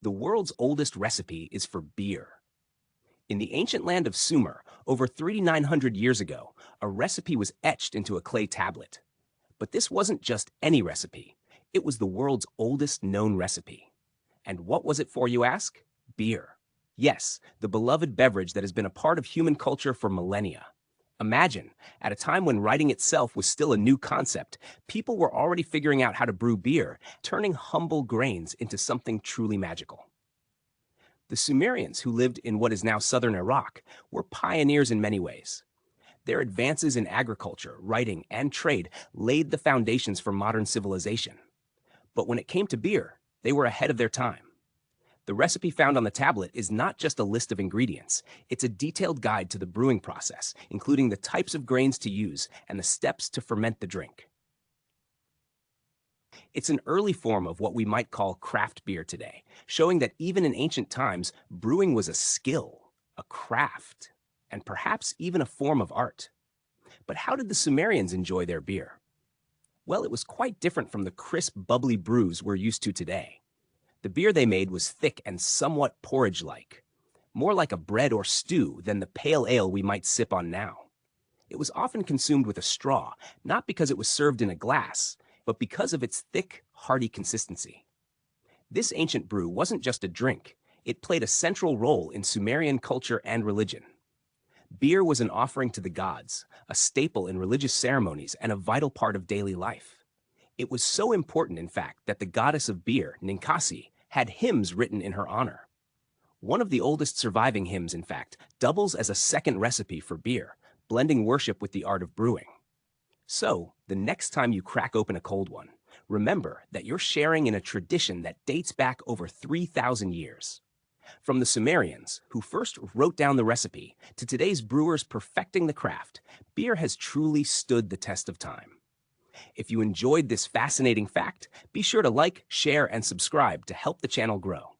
The world's oldest recipe is for beer. In the ancient land of Sumer, over 3,900 years ago, a recipe was etched into a clay tablet. But this wasn't just any recipe. It was the world's oldest known recipe. And what was it for, you ask? Beer. Yes, the beloved beverage that has been a part of human culture for millennia. Imagine, at a time when writing itself was still a new concept, people were already figuring out how to brew beer, turning humble grains into something truly magical. The Sumerians, who lived in what is now southern Iraq, were pioneers in many ways. Their advances in agriculture, writing, and trade laid the foundations for modern civilization. But when it came to beer, they were ahead of their time. The recipe found on the tablet is not just a list of ingredients, it's a detailed guide to the brewing process, including the types of grains to use and the steps to ferment the drink. It's an early form of what we might call craft beer today, showing that even in ancient times, brewing was a skill, a craft, and perhaps even a form of art. But how did the Sumerians enjoy their beer? Well, it was quite different from the crisp, bubbly brews we're used to today. The beer they made was thick and somewhat porridge-like, more like a bread or stew than the pale ale we might sip on now. It was often consumed with a straw, not because it was served in a glass, but because of its thick, hearty consistency. This ancient brew wasn't just a drink, it played a central role in Sumerian culture and religion. Beer was an offering to the gods, a staple in religious ceremonies, and a vital part of daily life. It was so important, in fact, that the goddess of beer, Ninkasi, had hymns written in her honor. One of the oldest surviving hymns, in fact, doubles as a second recipe for beer, blending worship with the art of brewing. So, the next time you crack open a cold one, remember that you're sharing in a tradition that dates back over 3,000 years. From the Sumerians, who first wrote down the recipe, to today's brewers perfecting the craft, beer has truly stood the test of time. If you enjoyed this fascinating fact, be sure to like, share, and subscribe to help the channel grow.